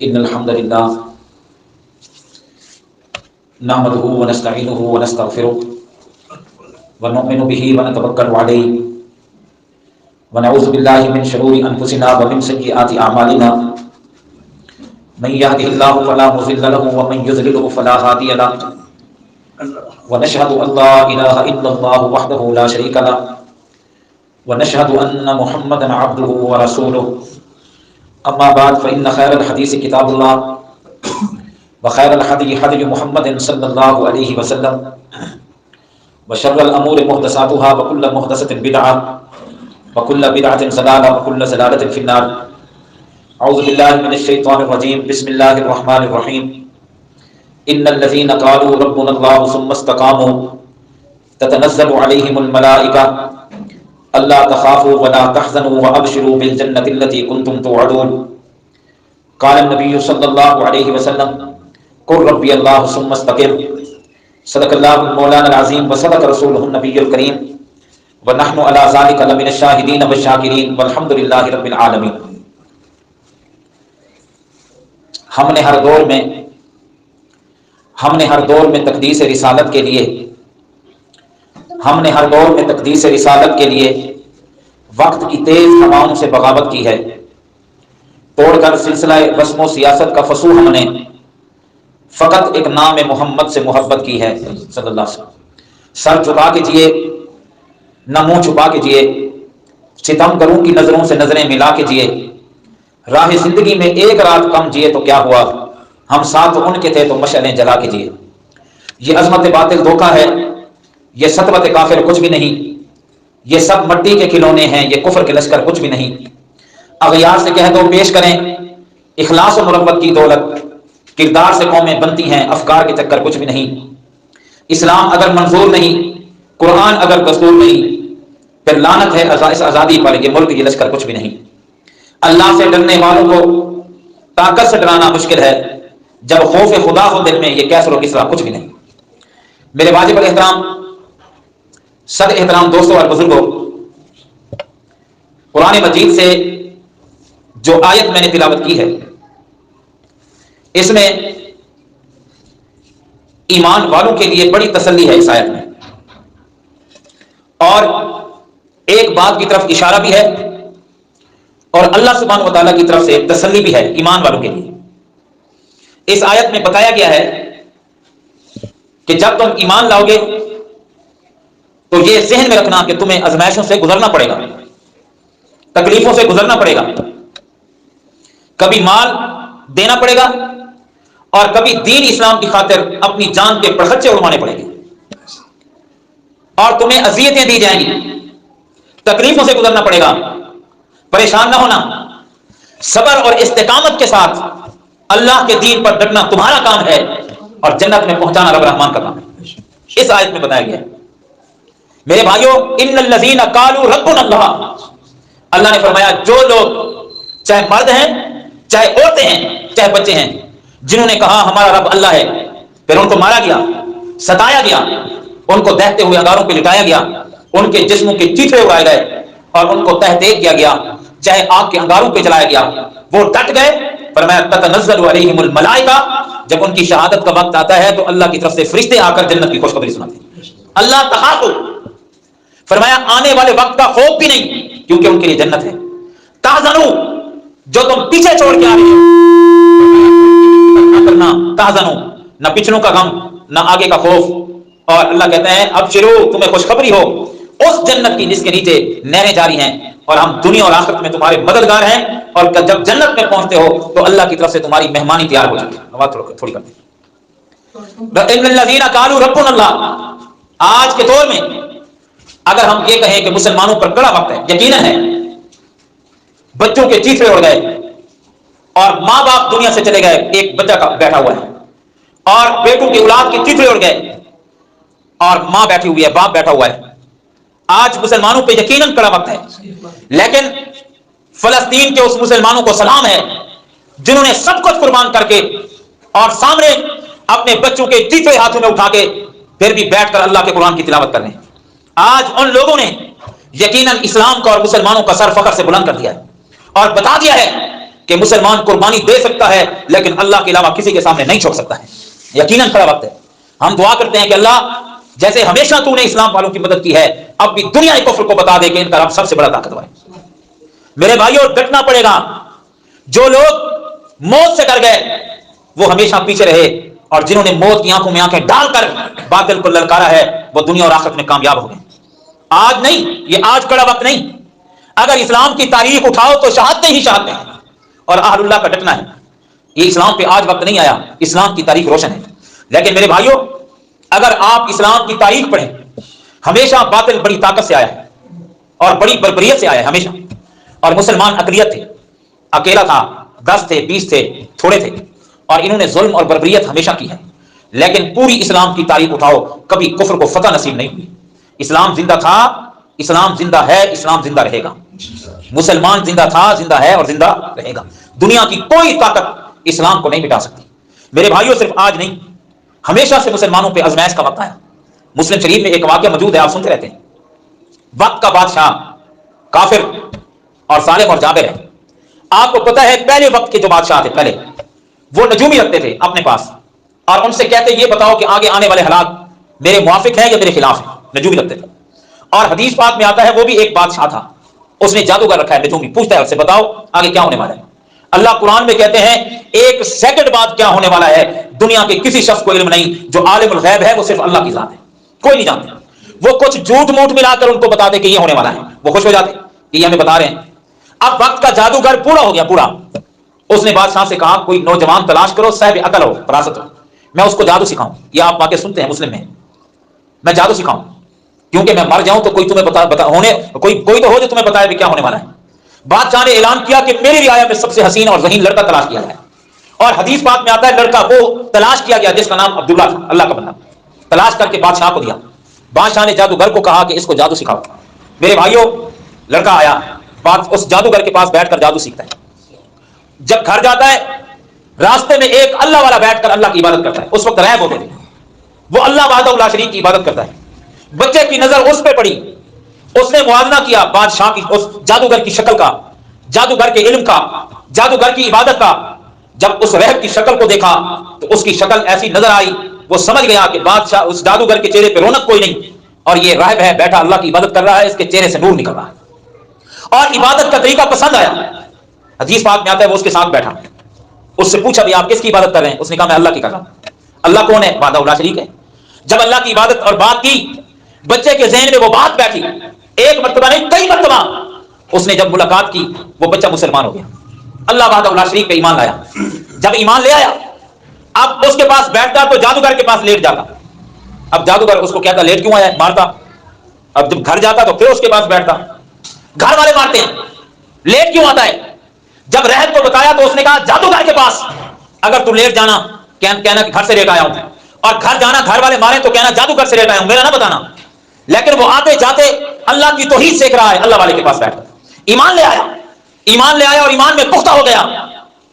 إن الحمد لله نحمده ونستعينه ونستغفره ونؤمن به ونتوكل عليه ونعوذ بالله من شرور أنفسنا ومن سيئات أعمالنا من يهده الله فلا مضل له ومن يضلل فلا هادي له ونشهد أن لا إله إلا الله وحده لا شريك له ونشهد أن محمدا عبده ورسوله أما بعد فإن خير الحديث كتاب الله وخير الهدي هدي محمد صلى الله عليه وسلم وشر الأمور محدثاتها وكل محدثة بدعة وكل بدعة ضلالة وكل ضلالة في النار. أعوذ بالله من الشيطان الرجيم. بسم الله الرحمن الرحيم. إن الذين قالوا ربنا الله ثم استقاموا تتنزل عليهم الملائكة ألا تخافوا ولا تحزنوا وأبشروا بالجنة التي كنتم توعدون. قال النبي صلى الله عليه وسلم قل ربي الله ثم استقم. صدق الله مولانا العظيم وصدق رسوله النبي الكريم ونحن على ذلك لمن الشاهدين والشاكرين والحمد لله رب العالمين. ہم نے ہر دور میں تقدیس رسالت کے لیے وقت کی تیز ہواؤں سے بغاوت کی ہے. توڑ کر سلسلہ رسم و سیاست کا فسو ہم نے فقط ایک نام محمد سے محبت کی ہے صلی اللہ علیہ وسلم. سر جھکا کے جیے نہ منہ چھپا کے جیے، ستم کروں کی نظروں سے نظریں ملا کے جیے. راہ زندگی میں ایک رات کم جیے تو کیا ہوا، ہم ساتھ ان کے تھے تو مشعلیں جلا کے جیے. یہ عظمت باطل دھوکہ ہے، یہ سطوت کافر کچھ بھی نہیں، یہ سب مٹی کے کھلونے ہیں، یہ کفر کے لشکر کچھ بھی نہیں. اغیار سے کہہ دو پیش کریں اخلاص و مروت کی دولت، کردار سے قومیں بنتی ہیں، افکار کے چکر کچھ بھی نہیں. اسلام اگر منظور نہیں، قرآن اگر دستور نہیں، پھر لعنت ہے اس آزادی پر، یہ ملک یہ لشکر کچھ بھی نہیں. اللہ سے ڈرنے والوں کو طاقت سے ڈرانا مشکل ہے، جب خوف خدا ہو دل میں، یہ کیسر و کسرا کچھ بھی نہیں. میرے واجب الاحترام صد احترام دوستوں اور بزرگوں، قرآن مجید سے جو آیت میں نے تلاوت کی ہے، اس میں ایمان والوں کے لیے بڑی تسلی ہے اس آیت میں، اور ایک بات کی طرف اشارہ بھی ہے اور اللہ سبحانہ و تعالیٰ کی طرف سے تسلی بھی ہے ایمان والوں کے لیے. اس آیت میں بتایا گیا ہے کہ جب تم ایمان لاؤ گے تو یہ ذہن میں رکھنا کہ تمہیں آزمائشوں سے گزرنا پڑے گا، تکلیفوں سے گزرنا پڑے گا. کبھی مال دینا پڑے گا اور کبھی دین اسلام کی خاطر اپنی جان کے پرخچے اڑوانے پڑیں گے، اور تمہیں اذیتیں دی جائیں گی، تکلیفوں سے گزرنا پڑے گا. پریشان نہ ہونا، صبر اور استقامت کے ساتھ اللہ کے دین پر ڈٹنا تمہارا کام ہے، اور جنت میں پہنچانا رب رحمان کا کام ہے. اس آیت میں بتایا گیا ہے. میرے بھائیوں، ان الذین قالوا ربنا اللہ، اللہ نے فرمایا جو لوگ چاہے مرد ہیں، چاہے عورتیں ہیں، چاہے بچے ہیں، جنہوں نے کہا ہمارا رب اللہ ہے، پھر ان کو مارا گیا، ستایا گیا، ان کو دہتے ہوئے انگاروں پہ لٹایا گیا، ان کے جسموں کے چیتھڑے اڑائے گئے اور ان کو تہ تیگ کیا گیا، چاہے آگ کے انگاروں پہ جلایا گیا، وہ ڈٹ گئے. فرمایا تتنزل علیہم الملائکہ، جب ان کی شہادت کا وقت آتا ہے تو اللہ کی طرف سے فرشتے آ کر جنت کی خوشخبری سناتے ہیں. اللہ تخافوا، فرمایا آنے والے وقت کا خوف بھی نہیں، کیونکہ ان کے لیے جنت ہے. تحزنوا، جو تم پیچھے چھوڑ کے آ رہے ہو نہ کرنا، تحزنوا، نہ پچھلوں کا غم نہ آگے کا خوف. اور اللہ کہتا ہے اب شروع، تمہیں خوشخبری ہو اس جنت کی جس کے نیچے نہریں جاری ہیں، اور ہم دنیا اور آخرت میں تمہارے مددگار ہیں، اور جب جنت میں پہنچتے ہو تو اللہ کی طرف سے تمہاری مہمانی تیار ہو جاتی ہے. آواز تھوڑی کر دیں. ان الذین قالوا ربنا اللہ، آج کے دور میں اگر ہم یہ کہیں کہ مسلمانوں پر کڑا وقت ہے، یقیناً ہے. بچوں کے چیتھڑے اڑ گئے اور ماں باپ دنیا سے چلے گئے، ایک بچہ کا بیٹھا ہوا ہے، اور بیٹوں کی اولاد کے چیتھڑے اڑ گئے اور ماں بیٹھی ہوئی ہے، باپ بیٹھا ہوا ہے. آج مسلمانوں پہ یقیناً کڑا وقت ہے، لیکن فلسطین کے اس مسلمانوں کو سلام ہے جنہوں نے سب کچھ قربان کر کے اور سامنے اپنے بچوں کے چیتھڑے ہاتھوں میں اٹھا کے پھر بھی بیٹھ کر اللہ کے قرآن کی تلاوت کر رہے ہیں. آج ان لوگوں نے یقیناً اسلام کو اور مسلمانوں کا سر فخر سے بلند کر دیا ہے اور بتا دیا ہے کہ مسلمان قربانی دے سکتا ہے لیکن اللہ کے علاوہ کسی کے سامنے نہیں چھوڑ سکتا ہے. یقیناً کھڑا وقت ہے. ہم دعا کرتے ہیں کہ اللہ جیسے ہمیشہ تو نے اسلام والوں کی مدد کی ہے اب بھی دنیا کفر کو بتا دے کہ ان کا رب سب سے بڑا طاقتور ہے. میرے بھائیوں ڈٹنا پڑے گا. جو لوگ موت سے ڈر گئے وہ ہمیشہ پیچھے رہے اور جنہوں نے موت کی آنکھوں میں آنکھیں ڈال کر باطل کو للکارا ہے وہ دنیا اور آخرت میں کامیاب ہو گئے. آج نہیں, یہ آج کڑا وقت نہیں. اگر اسلام کی تاریخ اٹھاؤ تو شہادتیں ہی شہادتیں ہیں اور اہل اللہ کا ڈٹنا ہے. یہ اسلام پہ آج وقت نہیں آیا, اسلام کی تاریخ روشن ہے. لیکن میرے بھائیوں اگر آپ اسلام کی تاریخ پڑھیں ہمیشہ باطل بڑی طاقت سے آیا ہے اور بڑی بربریت سے آیا ہے ہمیشہ. اور مسلمان اقلیت تھے, اکیلا تھا, 10 تھے, 20 تھے, تھوڑے تھے, اور انہوں نے ظلم اور بربریت ہمیشہ کی ہے. لیکن پوری اسلام کی تاریخ اٹھاؤ کبھی کفر کو فتح نصیب نہیں ہوئی. اسلام زندہ تھا, اسلام زندہ ہے, اسلام زندہ رہے گا. مسلمان زندہ تھا, زندہ ہے اور زندہ رہے گا. دنیا کی کوئی طاقت اسلام کو نہیں مٹا سکتی. میرے بھائیوں صرف آج نہیں, ہمیشہ سے مسلمانوں پہ آزمائش کا وقت آیا. مسلم شریف میں ایک واقعہ موجود ہے, آپ سنتے رہتے ہیں. وقت کا بادشاہ کافر اور ظالم اور جابر ہے. آپ کو پتہ ہے پہلے وقت کے جو بادشاہ تھے پہلے وہ نجومی رکھتے تھے اپنے پاس اور ان سے کہتے یہ بتاؤ کہ آگے آنے والے حالات میرے موافق ہیں یا میرے خلاف ہیں. نجومی رکھتے تھے. اور حدیث پاک میں آتا ہے وہ بھی ایک بادشاہ تھا, اس نے جادوگر رکھا ہے نجومی, پوچھتا ہے اس سے بتاؤ آگے کیا ہونے والا ہے. اللہ قرآن میں کہتے ہیں 1 سیکنڈ بعد کیا ہونے والا ہے دنیا کے کسی شخص کو علم نہیں. جو عالم الغیب ہے وہ صرف اللہ کی ذات ہے, کوئی نہیں جانتا. وہ کچھ جھوٹ موٹ ملا کر ان کو بتا دے کہ یہ ہونے والا ہے, وہ خوش ہو جاتے کہ یہ ہمیں بتا رہے ہیں. اب وقت کا جادوگر پورا ہو گیا پورا. اس نے بادشاہ سے کہا کوئی نوجوان تلاش کرو, صاحب عقل ہو, فراست ہو, میں اس کو جادو سکھاؤں. یہ آپ واقعہ سنتے ہیں مسلم میں, میں جادو سکھاؤں کیونکہ میں مر جاؤں تو کوئی تمہیں کوئی تو ہو جو تمہیں بتائے کہ کیا ہونے والا ہے. بادشاہ نے اعلان کیا کہ میری رعایا میں سب سے حسین اور ذہین لڑکا تلاش کیا جائے. اور حدیث پاک میں آتا ہے لڑکا وہ تلاش کیا گیا جس کا نام عبداللہ تھا, اللہ کا بندہ. تلاش کر کے بادشاہ کو دیا. بادشاہ نے جادوگر کو کہا کہ اس کو جادو سکھاؤ. میرے بھائیوں لڑکا آیا, اس جادوگر کے پاس بیٹھ کر جادو سیکھتا ہے. جب گھر جاتا ہے راستے میں ایک اللہ والا بیٹھ کر اللہ کی عبادت کرتا ہے. اس وقت غائب ہوتے تھے. وہ اللہ وحدہ لا شریک کی عبادت کرتا ہے. بچے کی نظر اس پہ پڑی, اس نے موازنہ کیا بادشاہ کی اس جادوگر کی شکل کا, جادوگر کے علم کا, جادوگر کی عبادت کا. جب اس رہب کی شکل کو دیکھا تو اس کی شکل ایسی نظر آئی, وہ سمجھ گیا کہ بادشاہ اس جادوگر کے چہرے پہ رونق کوئی نہیں اور یہ راہب ہے بیٹھا اللہ کی عبادت کر رہا ہے, اس کے چہرے سے نور نکل رہا ہے. اور عبادت کا طریقہ پسند آیا. حدیث پاک میں آتا ہے وہ اس کے ساتھ بیٹھا, اس سے پوچھا بھی آپ کس کی عبادت کر رہے ہیں؟ اس نے کہا میں اللہ کی کر رہا ہوں. اللہ کون ہے؟ وحدہ لا شریک ہے. جب اللہ کی عبادت اور بات کی بچے کے ذہن میں وہ بات بیٹھی, ایک مرتبہ نہیں کئی مرتبہ. اس نے جب ملاقات کی وہ بچہ مسلمان ہو گیا, اللہ وحدہ لا شریک پہ ایمان لایا. جب ایمان لے آیا اب اس کے پاس بیٹھتا تو جادوگر کے پاس لیٹ جاتا. اب جادوگر اس کو کہتا لیٹ کیوں آیا, مارتا. اب جب گھر جاتا تو پھر اس کے پاس بیٹھتا. گھر والے مارتے ہیں, لیٹ کیوں آتا ہے. جب رہب کو بتایا تو اس نے کہا جادوگر کے پاس اگر تو لیٹ جانا کہنا کہ گھر سے لیٹ آیا ہوں, اور گھر جانا گھر والے مارے تو کہنا جادوگر سے لیٹ آیا ہوں, میرا نہ بتانا. لیکن وہ آتے جاتے اللہ کی توحید سیکھ رہا ہے, اللہ والے کے پاس بیٹھ کر ایمان لے آیا. ایمان لے آیا اور ایمان میں پختہ ہو گیا.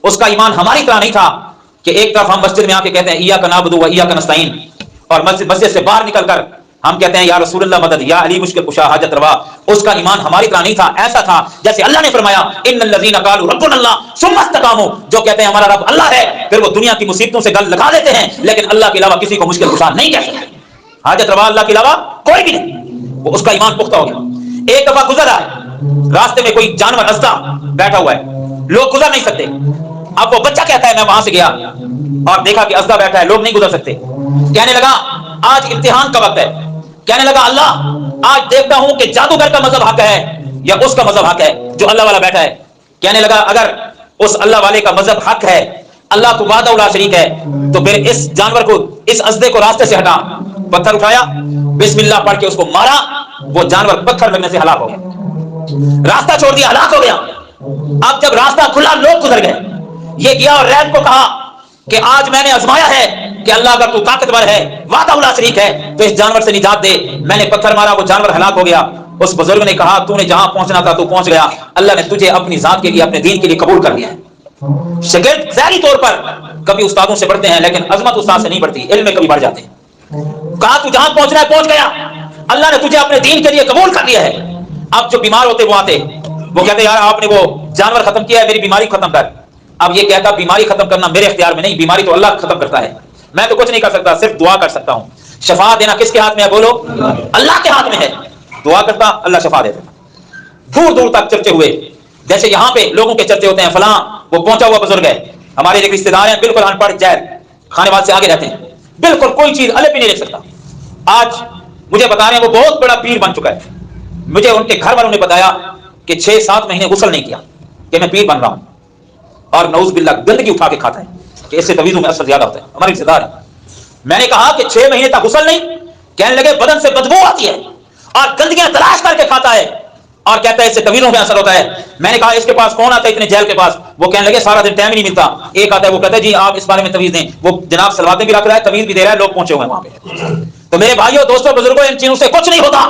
اس کا ایمان ہماری طرح نہیں تھا کہ ایک طرف ہم مسجد میں آ کے کہتے ہیں ایاک نعبد و ایاک نستعین, اور مسجد سے باہر نکل کر ہم کہتے ہیں یا رسول اللہ مدد, یا علی مشکل کشا حاجت روا. اس کا ایمان ہماری طرح نہیں تھا. ایسا تھا جیسے اللہ نے فرمایا ان الذین قالوا ربنا اللہ ثم استقاموا, جو کہتے ہیں ہمارا رب اللہ ہے پھر وہ دنیا کی مصیبتوں سے گل لگا دیتے ہیں لیکن اللہ کے علاوہ کسی کو مشکل کشا نہیں کہہ سکتے. حاجت روا اللہ کے علاوہ کوئی بھی نہیں. وہ اس کا ایمان پختہ ہو گیا. ایک دفعہ گزر رہا ہے, راستے میں کوئی جانور ہنستا بیٹھا ہوا ہے, لوگ گزر نہیں سکتے. اب وہ بچہ کہتا ہے میں وہاں سے گیا اور دیکھا کہ ازدہ بیٹھا ہے, لوگ نہیں گزر سکتے. کہنے لگا آج امتحان کا وقت ہے. کہنے لگا اللہ آج دیکھتا ہوں کہ جادوگر کا مذہب حق ہے یا اس کا مذہب حق ہے جو اللہ والا بیٹھا ہے. کہنے لگا اگر اس اللہ والے کا مذہب حق ہے, اللہ تو وحدہ لا شریک ہے, تو پھر اس جانور کو اس ازدے کو راستے سے ہٹا. پتھر اٹھایا, بسم اللہ پڑھ کے اس کو مارا, وہ جانور پتھر لگنے سے ہلاک ہو گیا. راستہ چھوڑ دیا, ہلاک ہو گیا. اب جب راستہ کھلا لوگ گزر گئے. یہ گیا اور ریب کو کہا کہ آج میں نے آزمایا ہے کہ اللہ اگر تو طاقتور ہے وحدہ لا شریک ہے تو اس جانور سے نجات دے. میں نے پتھر مارا, وہ جانور ہلاک ہو گیا. اس بزرگ نے کہا تو نے جہاں پہنچنا تھا تو پہنچ گیا, اللہ نے تجھے اپنی ذات کے لیے اپنے دین کے لیے قبول کر لیا ہے. شاگرد ظاہری طور پر کبھی استادوں سے بڑھتے ہیں لیکن عظمت استاد سے نہیں بڑھتی, علم میں کبھی بڑھ جاتے ہیں. کہا تو جہاں پہنچنا ہے پہنچ گیا, اللہ نے تجھے اپنے دین کے لیے قبول کر لیا ہے. اب جو بیمار ہوتے وہ آتے, وہ کہتے یار آپ نے وہ جانور ختم کیا ہے, میری بیماری ختم کر. اب یہ کہتا بیماری ختم کرنا میرے اختیار میں نہیں، بیماری تو اللہ ختم کرتا ہے، میں تو کچھ نہیں کر سکتا، صرف دعا کر سکتا ہوں۔ شفا دینا کس کے ہاتھ میں ہے؟ بولو، اللہ کے ہاتھ میں ہے۔ دعا کرتا، اللہ شفا دیتا۔ دور دور تک چرچے ہوئے، جیسے یہاں پہ لوگوں کے چرچے ہوتے ہیں، فلاں وہ پہنچا ہوا بزرگ ہے، ہمارے ایک رشتے دار ہیں بالکل ان پڑھ جائر، کھانے بعد سے آگے رہتے ہیں، بالکل کوئی چیز الگ بھی نہیں لکھ سکتا۔ آج مجھے بتا رہے ہیں وہ بہت بڑا پیر بن چکا ہے، مجھے ان کے گھر والوں نے بتایا کہ 6-7 مہینے غسل نہیں کیا کہ میں پیر بن رہا ہوں، اور نعوذ باللہ گندگی اٹھا کے کھاتا ہے کہ اس سے تویزوں میں اثر زیادہ ہوتا ہے، ہمارے رشتے دار ہے۔ میں نے کہا کہ 6 مہینے تک غسل نہیں، کہنے لگے بدن سے بدبو آتی ہے اور گندگیاں تلاش کر کے کھاتا ہے اور کہتا ہے اس سے طویلوں میں اثر ہوتا ہے۔ میں نے کہا اس کے پاس کون آتا ہے اتنے جیل کے پاس؟ وہ کہنے لگے سارا دن ٹائم ہی نہیں ملتا، ایک آتا ہے وہ کہتا ہے جی آپ اس بارے میں تویز دیں، وہ جناب سلواتیں بھی رکھ رہا ہے، تویز بھی دے رہا ہے، لوگ پہنچے ہوئے ہیں وہاں پہ۔ تو میرے بھائیوں دوستوں بزرگوں، ان چیزوں سے کچھ نہیں ہوتا۔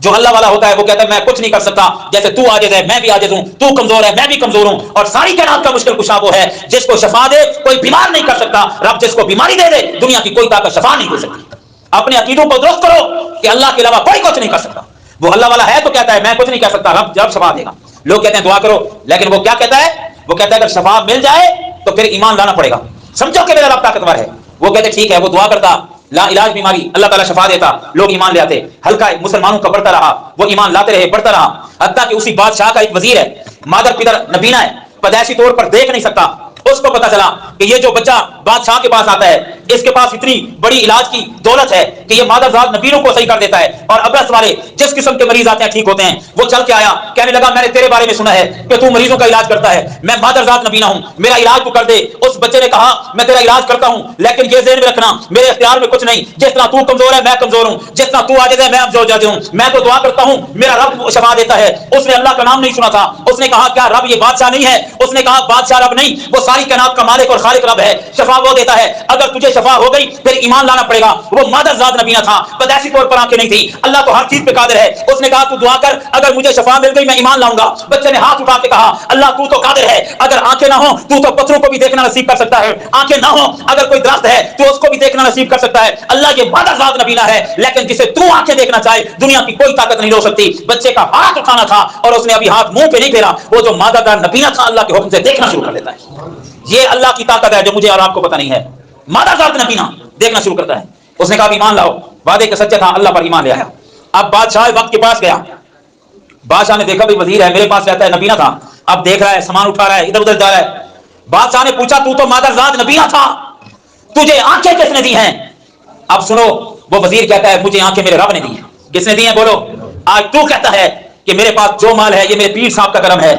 جو اللہ والا ہوتا ہے وہ کہتا ہے میں کچھ نہیں کر سکتا، جیسے تو عاجز ہے میں بھی عاجز ہوں، تو کمزور ہے میں بھی کمزور ہوں، اور ساری کائنات کا مشکل کشا وہ ہے جس کو شفا دے کوئی بیمار نہیں کر سکتا، رب جس کو بیماری دے دے دنیا کی کوئی طاقت شفا نہیں دے سکتی۔ اپنے عقیدوں کو درست کرو کہ اللہ کے علاوہ کوئی کچھ نہیں کر سکتا۔ وہ اللہ والا ہے تو کہتا ہے میں کچھ نہیں کر سکتا، رب جب شفا دے گا۔ لوگ کہتے ہیں دعا کرو، لیکن وہ کیا کہتا ہے؟ وہ کہتا ہے اگر شفا مل جائے تو پھر ایمان لانا پڑے گا، سمجھو کہ میرا رب طاقتور ہے۔ وہ کہتے ٹھیک ہے، وہ دعا کرتا، لا علاج بیماری اللہ تعالیٰ شفا دیتا، لوگ ایمان لے آتے، ہلکا مسلمانوں کا بڑھتا رہا، وہ ایمان لاتے رہے، بڑھتا رہا، حتیٰ کہ اسی بادشاہ کا ایک وزیر ہے، مادر پدر نبینا ہے، پیدائشی طور پر دیکھ نہیں سکتا، اس کو پتا چلا کہ یہ جو بچہ بادشاہ کے پاس آتا ہے اس کے پاس اتنی بڑی علاج کی دولت ہے کہ یہ مادر ذات نبیوں کو صحیح کر دیتا ہے، اور ابرص والے جس قسم کے مریض آتے ہیں ٹھیک ہوتے ہیں۔ وہ چل کے آیا، کہنے لگا میں نے تیرے بارے میں سنا ہے کہ تو مریضوں کا علاج کرتا ہے، میں مادر ذات نبینا ہوں، میرا علاج تو کر دے۔ اس بچے نے کہا میں تیرا علاج کرتا ہوں، لیکن یہ ذہن میں رکھنا میرے اختیار میں کچھ نہیں، جس طرح تو کمزور ہے میں کمزور ہوں، جس طرح تو عاجز ہے میں اب عاجز ہوں، میں تو دعا کرتا ہوں میرا رب شفا دیتا ہے۔ اس نے اللہ کا نام نہیں سنا تھا، اس نے کہا کیا رب یہ بادشاہ نہیں ہے؟ اس نے کہا بادشاہ رب نہیں، وہ ساری کائنات کا مالک اور خالق رب ہے، شفا وہ دیتا ہے، اگر تجھے شفا ہو گئی پھر ایمان لانا پڑے گا۔ وہ مادر ذات نبینا تھا، پیدائشی طور پر آنکھیں نہیں تھی، اللہ تو ہر چیز پہ قادر ہے۔ اس نے کہا تو دعا کر، اگر مجھے شفا مل گئی میں ایمان لاؤں گا۔ بچے نے ہاتھ اٹھا کے کہا اللہ تو قادر ہے، اگر آنکھیں نہ ہوں تو پتھروں کو بھی دیکھنا نصیب کر سکتا ہے، آنکھیں نہ ہوں اگر کوئی درخت ہے تو اس کو بھی دیکھنا نصیب کر سکتا ہے۔ اللہ یہ مادر ذات نبینا ہے، لیکن جسے تو آنکھیں دیکھنا چاہے دنیا کی کوئی طاقت نہیں روک سکتی۔ بچے کا ہاتھ اٹھانا تھا اور اس نے ابھی ہاتھ منہ پہ نہیں پھیرا، وہ جو مادر ذات نبینا تھا اللہ کے حکم سے دیکھنا شروع کر دیتا ہے۔ یہ اللہ کی طاقت ہے جو مجھے اور آپ کو پتہ نہیں ہے۔ مادر ذات نبینا دیکھنا شروع کرتا ہے۔ اس نے کہا ایمان لاؤ، وعدے کا سچا تھا، اللہ پر ایمان لے آیا۔ اب بادشاہ وقت کے پاس گیا، بادشاہ نے دیکھا بھی وزیر ہے میرے پاس رہتا ہے، نبینا تھا، اب دیکھ رہا ہے سامان اٹھا رہا ہے ادھر ادھر جا رہا ہے۔ بادشاہ نے پوچھا تو مادر ذات نبینا تھا، تجھے آنکھیں کس نے دی ہیں؟ اب سنو، وہ وزیر کہتا ہے مجھے آنکھیں میرے رب نے دی ہیں۔ کس نے دی ہیں بولو؟ آج تو کہتا ہے کہ میرے پاس جو مال ہے یہ میرے پیر صاحب کا کرم ہے۔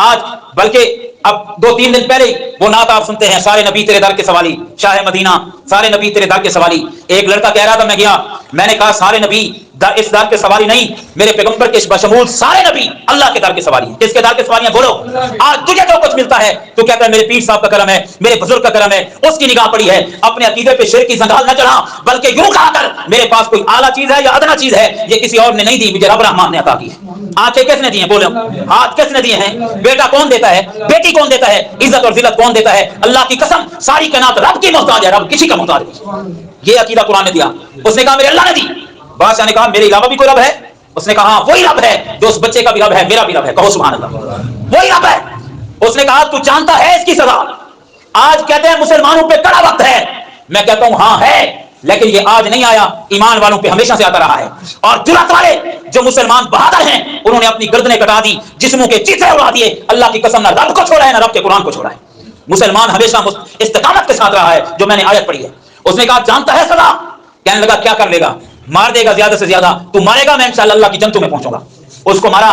آج بلکہ اب 2-3 دن پہلے وہ نعت آپ سنتے ہیں، سارے نبی تیرے در کے سوالی، شاہ مدینہ سارے نبی تیرے در کے سوالی۔ ایک لڑکا کہہ رہا تھا میں گیا، میں نے کہا سارے نبی اس در کے سوالی نہیں، میرے پیغمبر کے بشمول سارے نبی اللہ کے در کے سوالی ہیں۔ کس کے در کے سوالی ہیں بولو؟ آج تجھے جو کچھ ملتا ہے تو کہتا ہے میرے پیر صاحب کا کرم ہے، میرے بزرگ کا کرم ہے، اس کی نگاہ پڑی ہے۔ اپنے عقیدے پہ شرک کی زنگال نہ چڑھا، بلکہ یوں کہا کر میرے پاس کوئی اعلیٰ چیز ہے یا ادنا چیز ہے یہ کسی اور نے نہیں دی، مجھے رب رحمان نے عطا کی ہے۔ آنکھیں کس نے دی ہیں بولو؟ ہاتھ کس نے دیے ہیں؟ بیٹا کون دیتا ہے؟ بیٹی کون دیتا ہے؟ عزت اور ذلت کون دیتا ہے؟ اللہ کی قسم ساری کائنات رب کی محتاج ہے، رب کسی کا محتاج نہیں۔ یہ عقیدہ قرآن نے دیا۔ اس نے کہا میرے اللہ نے دی۔ بادشاہ نے کہا میرے علاوہ بھی کوئی رب ہے؟ اس نے کہا وہی رب ہے جو اس بچے کا بھی رب ہے، میرا بھی رب ہے، کہو سبحان اللہ، وہی رب ہے۔ اس نے کہا تو جانتا ہے اس کی سزا؟ آج کہتے ہیں مسلمانوں پہ کڑا وقت ہے، میں کہتا ہوں ہاں ہے، لیکن یہ آج نہیں آیا، ایمان والوں پہ ہمیشہ سے آتا رہا ہے۔ اور جرأت والے جو مسلمان بہادر ہیں انہوں نے اپنی گردنیں کٹا دی، جسموں کے چیتھے اڑا دیے، اللہ کی قسم نہ رب کو چھوڑا ہے نہ رب کے قرآن کو چھوڑا ہے۔ مسلمان ہمیشہ استقامت کے ساتھ رہا ہے، جو میں نے آیت پڑھی ہے۔ اس نے کہا جانتا ہے سزا؟ کہنے لگا کیا کر لے گا؟ مار دے گا زیادہ سے زیادہ، تو مارے گا میں انشاءاللہ اللہ کی جنتوں میں پہنچوں گا۔ اس کو مارا،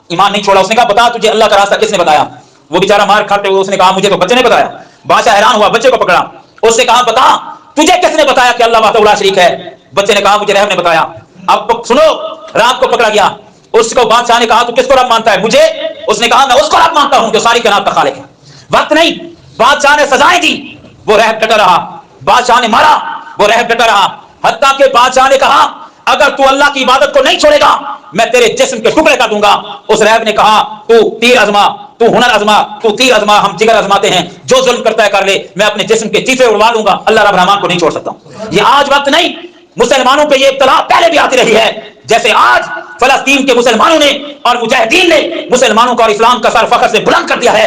ایمان نہیں چھوڑا۔ اس نے کہا بتا تجھے اللہ کا راستہ کس نے بتایا؟ وہ بیچارہ مار کھاتے ہوئے اس نے کہا مجھے تو بچے نے بتایا۔ بادشاہ حیران ہوا، بچے کو پکڑا، اس نے کہا بتا تجھے کس نے بتایا کہ اللہ وحدہ لا شریک ہے؟ بچے نے کہا مجھے رحم نے بتایا۔ اب سنو، رات کو پکڑا گیا، اس کو بادشاہ نے کہا تو کس کو رب مانتا ہے؟ مجھے۔ اس نے کہا میں اس کو رب مانتا ہوں جو ساری کائنات کا خالق ہے۔ وقت نہیں، بادشاہ نے سزائیں دی، وہ رحم ڈٹا رہا، بادشاہ نے مارا، وہ رحم ڈٹا رہا، حتیٰ کہ بادشاہ نے کہا اگر تو اللہ کی عبادت کو نہیں چھوڑے گا میں تیرے جسم کے ٹکڑے کر دوں گا۔ اس رہب نے کہا تو تیر ازما، تو ہنر ازما، تو تیر ازما، ہم جگر ازماتے ہیں، جو ظلم کرتا ہے کر لے، میں اپنے جسم کے چیتھے اڑوا لوں گا، اللہ رب رحمان کو نہیں چھوڑ سکتا ہوں۔ یہ آج وقت نہیں، مسلمانوں پہ یہ ابتلا پہلے بھی آتی رہی ہے، جیسے آج فلسطین کے مسلمانوں نے اور مجاہدین نے مسلمانوں کا اور اسلام کا سر فخر سے بلند کر دیا ہے،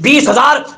20,000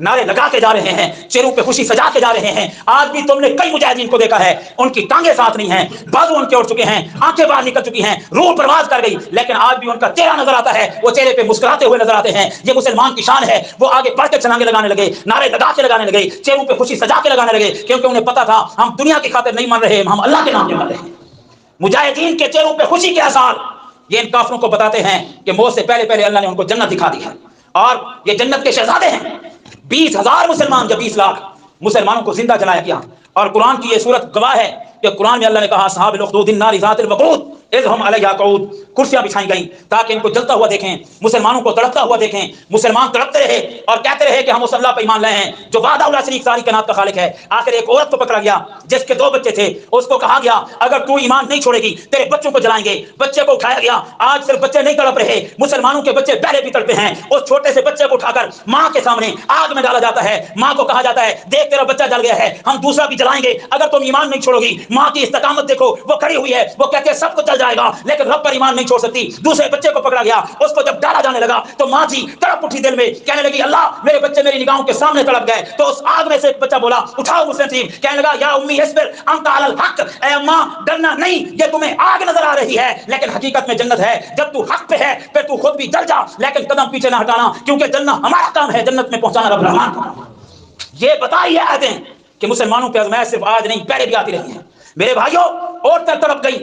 نعرے لگا کے جا رہے ہیں, چہروں پہ خوشی سجا کے جا رہے ہیں. آج بھی تم نے کئی مجاہدین کو دیکھا ہے, ان کی ٹانگیں ساتھ نہیں ہیں, بازو ان کے اڑ چکے ہیں, آنکھیں باہر نکل چکی ہیں, روح پرواز کر گئی, لیکن آج بھی ان کا چہرہ نظر آتا ہے, وہ چہرے پہ مسکراتے ہوئے نظر آتے ہیں. یہ مسلمان کی شان ہے. وہ آگے بڑھ کے چھلانگے لگانے لگے, نعرے لگا کے لگانے لگے, چہروں پہ خوشی سجا کے لگانے لگے, کیونکہ انہیں پتا تھا ہم دنیا کی خاطر نہیں مر رہے, ہم اللہ کے نام پہ مر رہے ہیں. مجاہدین کے چہروں پہ خوشی کے آثار یہ ان کافروں کو بتاتے ہیں کہ موت سے پہلے پہلے اللہ نے ان کو جنت دکھا دی ہے, اور یہ جنت کے شہزادے ہیں. 20,000 مسلمان یا 20 لاکھ مسلمانوں کو زندہ جلایا گیا. اور قرآن کی یہ صورت گواہ ہے کہ قرآن میں اللہ نے کہا اصحاب الاخدود النار ذات الوقود اذ ہم علیہا قعود, کرسیاں بچھائی گئیں تاکہ ان کو جلتا ہوا دیکھیں, مسلمانوں کو تڑپتا ہوا دیکھیں. مسلمان تڑپتے رہے اور کہتے رہے کہ ہم اس اللہ پہ ایمان لائے ہیں جو وحدہ لا شریک ساری کائنات کا خالق ہے. آخر ایک عورت کو پکڑا گیا جس کے 2 بچے تھے, اس کو کہا گیا اگر تو ایمان نہیں چھوڑے گی تیرے بچوں کو جلائیں گے. بچے کو اٹھایا گیا. آج صرف بچے نہیں تڑپ رہے, مسلمانوں کے بچے پہلے بھی تڑپے ہیں. اس چھوٹے سے بچے کو اٹھا کر ماں کے سامنے آگ میں ڈالا جاتا ہے. ماں کو کہا جاتا ہے دیکھ تیرا بچہ جل گیا ہے, ہم دوسرا بھی جلائیں گے اگر تم ایمان نہیں چھوڑو گی. ماں کی استقامت دیکھو, وہ کھڑی ہوئی ہے, وہ کہتے ہیں سب کچھ جل جائے گا لیکن رب پر ایمان نہیں چھوڑ سکتی. دوسرے بچے کو پکڑا گیا, اس کو جب ڈالا جانے لگا تو ماں جی تڑپ اٹھی دل میں, کہنے لگی اللہ میرے بچے میری نگاہوں کے سامنے تڑپ گئے. تو اس آگ میں سے ایک بچہ بولا اٹھاؤ مسلم ٹیم, کہنے لگا یا امی اصبر انت علی الحق, اے اماں ڈرنا نہیں, یہ تمہیں آگ نظر آ رہی ہے لیکن حقیقت میں جنت ہے. جب تو حق پہ ہے پھر تو خود بھی جل جا, لیکن قدم پیچھے نہ ہٹانا, کیونکہ جلنا ہمارا کام ہے, جنت میں پہنچانا رب رحمان کا کام ہے. یہ بتائیے آیتیں کہ مسلمانوں پہ آزمائش صرف آج نہیں پہلے بھی آتی رہی ہیں. میرے بھائیوں, عورتیں تڑپ گئی,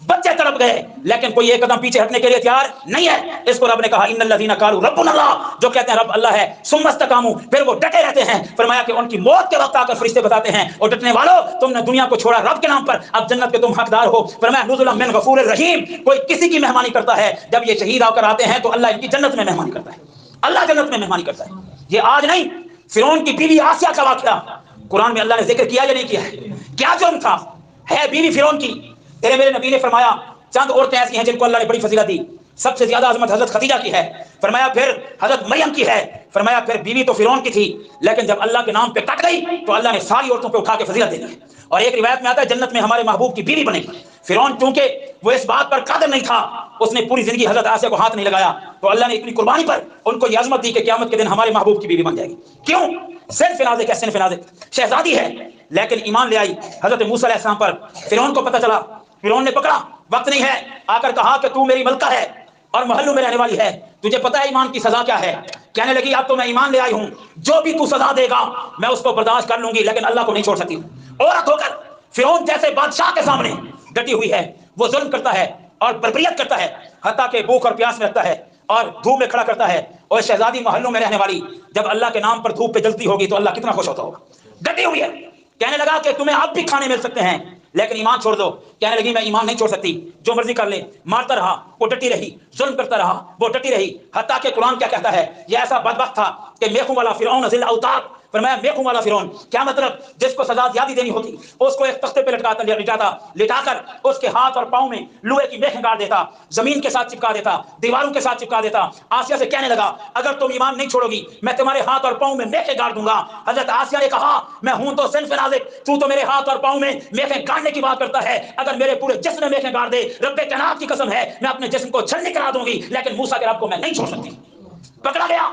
بچے تڑپ گئے, لیکن کوئی ایک قدم پیچھے ہٹنے کے لیے تیار نہیں ہے. اس کو رب نے کہا ان الذین قالوا ربنا اللہ, جو کہتے ہیں رب اللہ ہے, ثم استقاموا, پھر وہ ڈٹے رہتے ہیں. فرمایا کہ ان کی موت کے وقت آ کر فرشتے بتاتے ہیں اور ڈٹنے والوں تم نے دنیا کو چھوڑا رب کے نام پر, اب جنت کے تم حقدار ہو. فرمایا نزلا من غفور الرحیم, کوئی کسی کی مہمانی کرتا ہے, جب یہ شہید آ کر آتے ہیں تو اللہ ان کی جنت میں مہمانی کرتا ہے. اللہ جنت میں مہمانی کرتا ہے. یہ آج نہیں, فرعون کی بیوی آسیہ کا واقعہ قرآن میں اللہ نے ذکر کیا یا نہیں کیا ہے؟ کیا جرم تھا, ہے بیوی فرعون کی. تیرے میرے نبی نے فرمایا چند عورتیں ایسی ہیں جن کو اللہ نے بڑی فضیلت دی. سب سے زیادہ عظمت حضرت خدیجہ کی ہے, فرمایا پھر حضرت مریم کی ہے, فرمایا پھر بیوی تو فرعون کی تھی لیکن جب اللہ کے نام پہ کٹ گئی تو اللہ نے ساری عورتوں پہ اٹھا کے فضیلت دے دی. اور ایک روایت میں آتا ہے جنت میں ہمارے محبوب کی بیوی بنے گی. فرعون چونکہ وہ اس بات پر قادر نہیں تھا, اس نے پوری زندگی حضرت آسیہ کو ہاتھ نہیں لگایا, تو اللہ نے اپنی قربانی پر ان کو یہ عظمت دی کہ قیامت کے دن ہمارے محبوب کی بیوی بن جائے گی. کیوں؟ صنف نازک ہے, صنف نازک, شہزادی ہے لیکن ایمان لے آئی حضرت موسیٰ علیہ السلام پر. فرعون کو پتہ چلا, فرعون نے پکڑا, وقت نہیں ہے, آ کر کہا کہ تو میری ملکہ ہے اور محلوں میں رہنے والی ہے, تجھے پتہ ہے ایمان کی سزا کیا ہے؟ کہنے لگی اب تو میں ایمان لے آئی ہوں, جو بھی تو سزا دے گا میں اس کو برداشت کر لوں گی لیکن اللہ کو نہیں چھوڑ سکتی. عورت ہو کر فرعون جیسے بادشاہ کے سامنے ڈٹی ہوئی ہے, وہ ظلم کرتا ہے اور بربریت کرتا ہے, حتیٰ کہ بھوک اور پیاس میں رکھتا ہے اور دھوپ میں کھڑا کرتا ہے. اور شہزادی محلوں میں رہنے والی جب اللہ کے نام پر دھوپ پہ جلتی ہوگی تو اللہ کتنا خوش ہوتا ہوگا. ڈٹی ہوئی ہے, کہنے لگا کہ تمہیں اب بھی کھانے مل سکتے ہیں لیکن ایمان چھوڑ دو. کہنے لگی میں ایمان نہیں چھوڑ سکتی, جو مرضی کر لے. مارتا رہا, وہ ڈٹی رہی, ظلم کرتا رہا, وہ ڈٹی رہی, حتیٰ کہ قرآن کیا کہتا ہے, یہ ایسا بدبخت تھا کہ میخوں والا فرعون ذل اوتاد, فرمایا میخوں والا فرعون, کیا مطلب, جس کو سزا زیادہ دینی ہوتی اس کو ایک تختے پہ لٹا کر اس کے ہاتھ اور پاؤں میں لوہے کی میخیں گاڑ دیتا, زمین کے ساتھ چپکا دیتا, دیواروں کے ساتھ چپکا دیتا. آسیہ سے کہنے لگا اگر تم ایمان نہیں چھوڑو گی میں تمہارے ہاتھ اور پاؤں میں میخیں گاڑ دوں گا. حضرت آسیہ نے کہا میں ہوں تو صنف نازک, تو میرے ہاتھ اور پاؤں میں میخیں گاڑنے کی بات کرتا ہے, اگر میرے پورے جسم میں میخیں گاڑ دے رب کائنات کی قسم ہے میں اپنے جسم کو چھلنی کرا دوں گی, لیکن موسیٰ کے رب کو میں نہیں چھوڑ سکتی. پکڑا گیا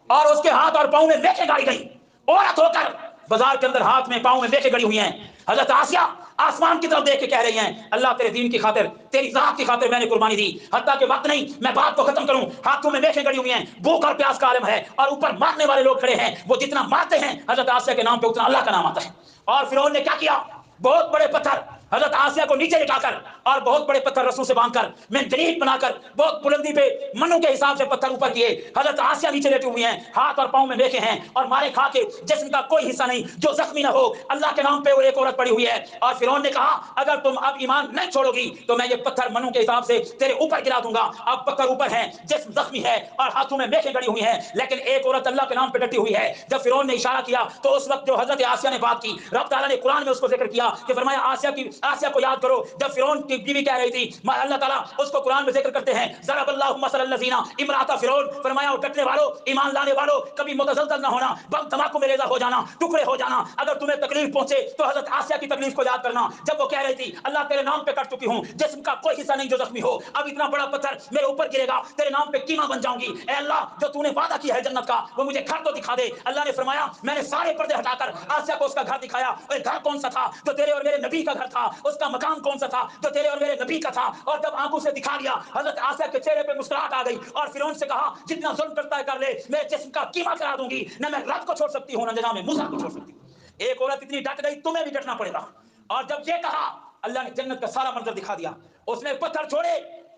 اور اس کے ہاتھ اور پاؤں میں میخیں گاڑی گئی. عورت ہو کر بازار کے اندر ہاتھ میں پاؤں میں میخیں گڑی ہوئی ہیں. حضرت آسیہ آسمان کی طرف دیکھ کے کہہ رہی ہیں اللہ تیرے دین کی خاطر, تیری ذات کی خاطر میں نے قربانی دی. حتیٰ کہ وقت نہیں میں بات کو ختم کروں, ہاتھوں میں میخیں گڑی ہوئی ہیں, بھوک اور پیاس کا عالم ہے اور اوپر مارنے والے لوگ کھڑے ہیں, وہ جتنا مارتے ہیں حضرت آسیہ کے نام پہ اتنا اللہ کا نام آتا ہے. اور فرعون نے کیا کیا, بہت بڑے پتھر حضرت آسیہ کو نیچے لٹا کر اور بہت بڑے پتھر رسوں سے باندھ کر منجنیق بنا کر بہت بلندی پہ منوں کے حساب سے پتھر اوپر کیے. حضرت آسیہ نیچے لیٹی ہوئی ہیں, ہاتھ اور پاؤں میں میخیں ہیں اور مارے کھا کے جسم کا کوئی حصہ نہیں جو زخمی نہ ہو. اللہ کے نام پہ وہ ایک عورت پڑی ہوئی ہے. اور فرعون نے کہا اگر تم اب ایمان نہیں چھوڑو گی تو میں یہ پتھر منوں کے حساب سے تیرے اوپر گرا دوں گا. اب پتھر اوپر ہیں, جسم زخمی ہے اور ہاتھوں میں میخیں گڑی ہوئی ہیں, لیکن ایک عورت اللہ کے نام پہ ڈٹی ہوئی ہے. جب فرعون نے اشارہ کیا تو اس وقت جو حضرت آسیہ نے بات کی, رب تعالیٰ نے قرآن میں اس کو ذکر کیا کہ فرمایا آسیہ کی آسیہ کو یاد کرو جب فرعون کی بیوی کہہ رہی تھی، اللہ تعالیٰ اس کو قرآن میں ذکر کرتے ہیں، ضرب اللہ مثل الذین امرأۃ فرعون، فرمایا ڈٹنے والوں، ایمان لانے والوں، کبھی متزلزل نہ ہونا، بم دھماکوں میں ریزہ ہو جانا، ٹکڑے ہو جانا۔ اگر تمہیں تکلیف پہنچے تو حضرت آسیہ کی تکلیف کو یاد کرنا، جب وہ کہہ رہی تھی اللہ تیرے نام پہ کٹ چکی ہوں، جسم کا کوئی حصہ نہیں جو زخمی ہو، اب اتنا بڑا پتھر میرے اوپر گرے گا تیرے نام پہ قیمہ بن جاؤں گی، اے اللہ جو تو نے وعدہ کیا ہے جنت کا وہ مجھے گھر تو دکھا دے۔ اللہ نے فرمایا میں نے سارے پردے ہٹا کر آسیہ کو اس کا گھر دکھایا، اور گھر کون سا تھا؟ جو تیرے اور میرے نبی کا گھر تھا۔ اس کا مکان کون سا تھا؟ جو تیرے اور میرے نبی کا تھا۔ اور جب آنکھوں سے دکھا لیا، حضرت آسیہ کے چہرے پہ مسکراہٹ آ گئی، اور فرعون سے کہا جتنا ظلم کرتا ہے کر لے، میرے جسم کا قیمہ کرا دوں گی، نہ میں رب کو چھوڑ سکتی ہوں، نہ جناب موسیٰ کو چھوڑ سکتی ہوں۔ ایک عورت اتنی ڈٹ گئی، تمہیں بھی ڈٹنا پڑے گا۔ اور جب یہ کہا، اللہ نے جنت کا سارا منظر دکھا دیا، اس نے پتھر چھوڑے،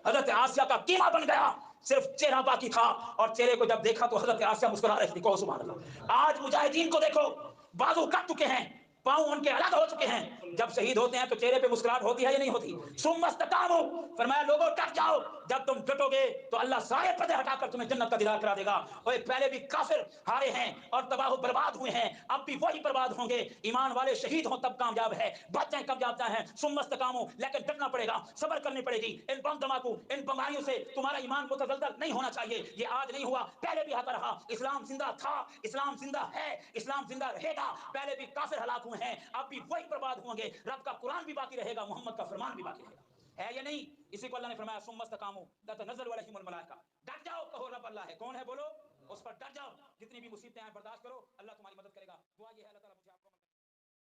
حضرت آسیہ کا قیمہ بن گیا، صرف چہرہ باقی تھا، اور چہرے کو جب دیکھا تو حضرت آسیہ مسکرا رہی تھی۔ کہو سبحان اللہ۔ آج مجاہدین کو دیکھو، بازو کٹ چکے ہیں، پاؤں ان کے الگ ہو چکے ہیں، جب شہید ہوتے ہیں تو چہرے پہ مسکراہٹ ہوتی ہے یا نہیں ہوتی؟ ثم استقاموا، فرمایا لوگوں ڈٹ جاؤ، جب تم ڈٹو گے تو اللہ سارے پردے ہٹا کر تمہیں جنت کا دیدار کرا دے گا۔ اور پہلے بھی کافر ہارے ہیں اور تباہ و برباد ہوئے ہیں، اب بھی وہی برباد ہوں گے۔ ایمان والے شہید ہوں تب کامیاب ہے، بچیں کامیاب ہیں۔ ثم استقاموا، لیکن ڈٹنا پڑے گا، صبر کرنی پڑے گی۔ ان بم دھماکوں، ان بیماریوں سے تمہارا ایمان متزلزل نہیں ہونا چاہیے۔ یہ آج نہیں ہوا، پہلے بھی ہوتا رہا۔ اسلام زندہ تھا، اسلام زندہ ہے، اسلام زندہ رہے گا۔ پہلے بھی کافر ہلاک ہوئے ہیں، اب بھی وہی برباد ہوں گے۔ رب کا قرآن بھی باقی رہے گا، محمد کا فرمان بھی باقی رہے گا، ہے یا نہیں؟ اسی کو اللہ نے فرمایا ثم استقاموا تتنزل علیہم الملائکہ، ڈٹ جاؤ، کہو رب اللہ ہے، کون ہے بولو، اس پر ڈٹ جاؤ، جتنی بھی مصیبتیں ہیں برداشت کرو، اللہ تمہاری مدد